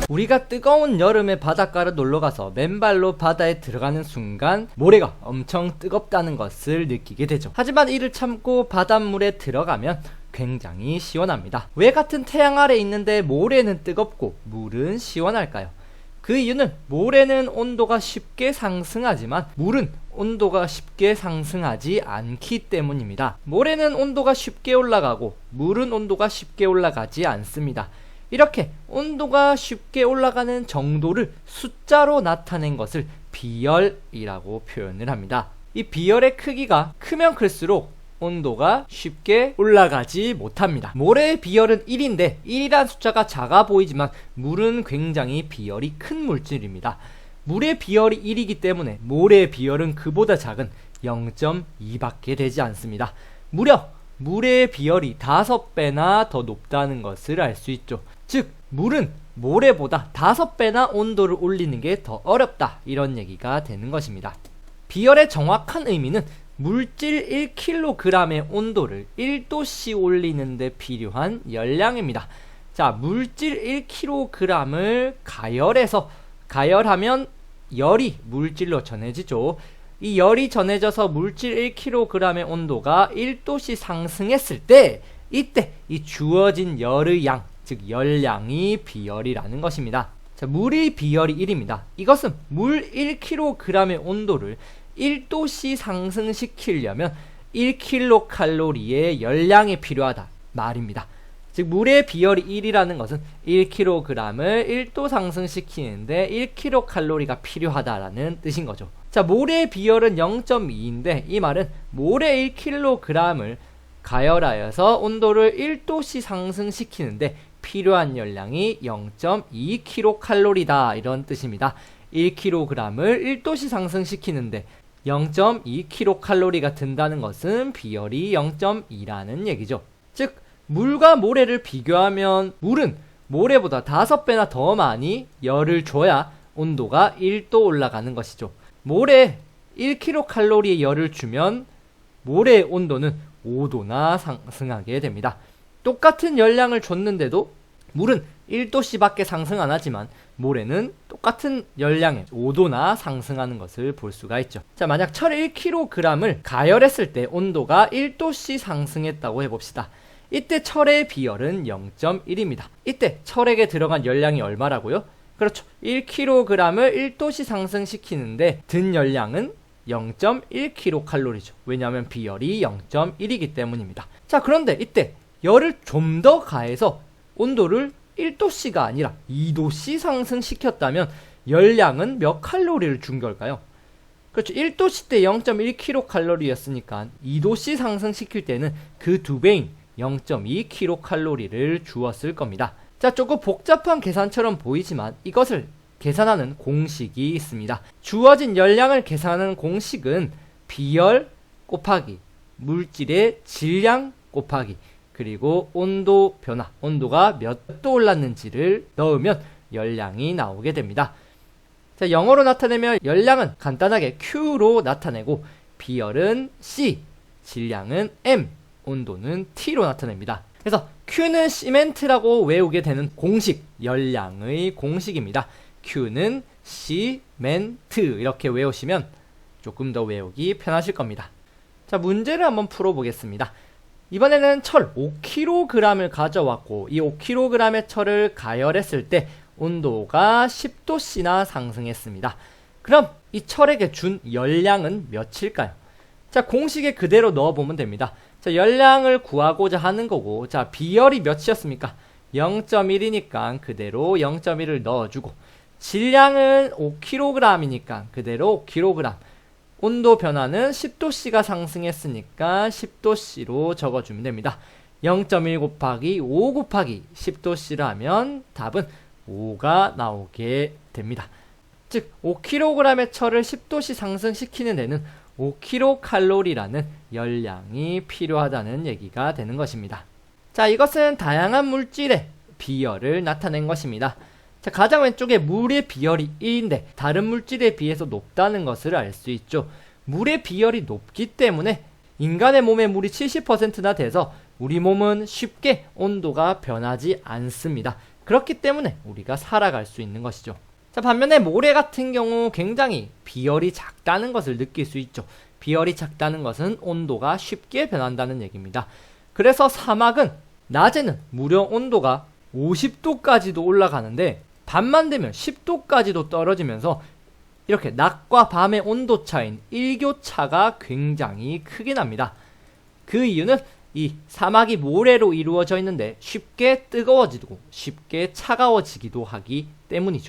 우리가 뜨거운 여름에 바닷가를 놀러가서 맨발로 바다에 들어가는 순간 모래가 엄청 뜨겁다는 것을 느끼게 되죠. 하지만 이를 참고 바닷물에 들어가면 굉장히 시원합니다. 왜 같은 태양 아래 있는데 모래는 뜨겁고 물은 시원할까요? 그 이유는 모래는 온도가 쉽게 상승하지만 물은 온도가 쉽게 상승하지 않기 때문입니다. 모래는 온도가 쉽게 올라가고 물은 온도가 쉽게 올라가지 않습니다. 이렇게 온도가 쉽게 올라가는 정도를 숫자로 나타낸 것을 비열이라고 표현을 합니다. 이 비열의 크기가 크면 클수록 온도가 쉽게 올라가지 못합니다. 모래의 비열은 1인데 1이란 숫자가 작아 보이지만 물은 굉장히 비열이 큰 물질입니다. 물의 비열이 1이기 때문에 모래의 비열은 그보다 작은 0.2밖에 되지 않습니다. 무려 물의 비열이 5배나 더 높다는 것을 알 수 있죠. 즉 물은 모래보다 5배나 온도를 올리는 게 더 어렵다, 이런 얘기가 되는 것입니다. 비열의 정확한 의미는 물질 1kg의 온도를 1도씨 올리는 데 필요한 열량입니다. 자, 물질 1kg을 가열해서, 가열하면 열이 물질로 전해지죠. 이 열이 전해져서 물질 1kg의 온도가 1도씨 상승했을 때, 이때 이 주어진 열의 양, 즉 열량이 비열이라는 것입니다. 자, 물의 비열이 1입니다. 이것은 물 1kg의 온도를 1도씨 상승시키려면 1kcal의 열량이 필요하다 말입니다. 즉 물의 비열이 1이라는 것은 1kg을 1도 상승시키는데 1kcal가 필요하다라는 뜻인 거죠. 자, 모래의 비열은 0.2인데 이 말은 모래 1kg을 가열하여서 온도를 1도씨 상승시키는데 필요한 열량이 0.2kcal다, 이런 뜻입니다. 1kg을 1도씨 상승시키는데 0.2kcal가 든다는 것은 비열이 0.2라는 얘기죠. 즉 물과 모래를 비교하면 물은 모래보다 5배나 더 많이 열을 줘야 온도가 1도 올라가는 것이죠. 모래에 1kcal의 열을 주면 모래의 온도는 5도나 상승하게 됩니다. 똑같은 열량을 줬는데도 물은 1도씨 밖에 상승 안 하지만 모래는 똑같은 열량에 5도나 상승하는 것을 볼 수가 있죠. 자, 만약 철 1kg을 가열했을 때 온도가 1도씨 상승했다고 해봅시다. 이때 철의 비열은 0.1입니다. 이때 철에게 들어간 열량이 얼마라고요? 그렇죠. 1kg을 1도씨 상승시키는데 든 열량은 0.1kcal죠. 왜냐하면 비열이 0.1이기 때문입니다. 자, 그런데 이때 열을 좀 더 가해서 온도를 1도씨가 아니라 2도씨 상승시켰다면 열량은 몇 칼로리를 준 걸까요? 그렇죠. 1도씨 때 0.1kcal였으니까 2도씨 상승시킬 때는 그 2배인 0.2kcal를 주었을 겁니다. 자, 조금 복잡한 계산처럼 보이지만 이것을 계산하는 공식이 있습니다. 주어진 열량을 계산하는 공식은 비열 곱하기 물질의 질량 곱하기 그리고 온도 변화, 온도가 몇 도 올랐는지를 넣으면 열량이 나오게 됩니다. 자, 영어로 나타내면 열량은 간단하게 Q로 나타내고 비열은 C, 질량은 M, 온도는 T로 나타냅니다. 그래서 Q는 시멘트라고 외우게 되는 공식, 열량의 공식입니다. Q는 시멘트, 이렇게 외우시면 조금 더 외우기 편하실 겁니다. 자, 문제를 한번 풀어보겠습니다. 이번에는 철 5kg을 가져왔고 이 5kg의 철을 가열했을 때 온도가 10도씨나 상승했습니다. 그럼 이 철에게 준 열량은 몇일까요? 자, 공식에 그대로 넣어보면 됩니다. 자, 열량을 구하고자 하는 거고, 자, 비열이 몇이었습니까? 0.1이니까 그대로 0.1을 넣어주고, 질량은 5kg이니까 그대로 5kg, 온도 변화는 10도씨가 상승했으니까 10도씨로 적어주면 됩니다. 0.1 곱하기 5 곱하기 10도씨를 하면 답은 5가 나오게 됩니다. 즉 5kg의 철을 10도씨 상승시키는 데는 5kcal라는 열량이 필요하다는 얘기가 되는 것입니다. 자, 이것은 다양한 물질의 비열을 나타낸 것입니다. 자, 가장 왼쪽에 물의 비열이 1인데 다른 물질에 비해서 높다는 것을 알 수 있죠. 물의 비열이 높기 때문에 인간의 몸에 물이 70%나 돼서 우리 몸은 쉽게 온도가 변하지 않습니다. 그렇기 때문에 우리가 살아갈 수 있는 것이죠. 자, 반면에 모래 같은 경우 굉장히 비열이 작다는 것을 느낄 수 있죠. 비열이 작다는 것은 온도가 쉽게 변한다는 얘기입니다. 그래서 사막은 낮에는 무려 온도가 50도까지도 올라가는데 밤만 되면 10도까지도 떨어지면서 이렇게 낮과 밤의 온도 차인 일교차가 굉장히 크게 납니다. 그 이유는 이 사막이 모래로 이루어져 있는데 쉽게 뜨거워지고 쉽게 차가워지기도 하기 때문이죠.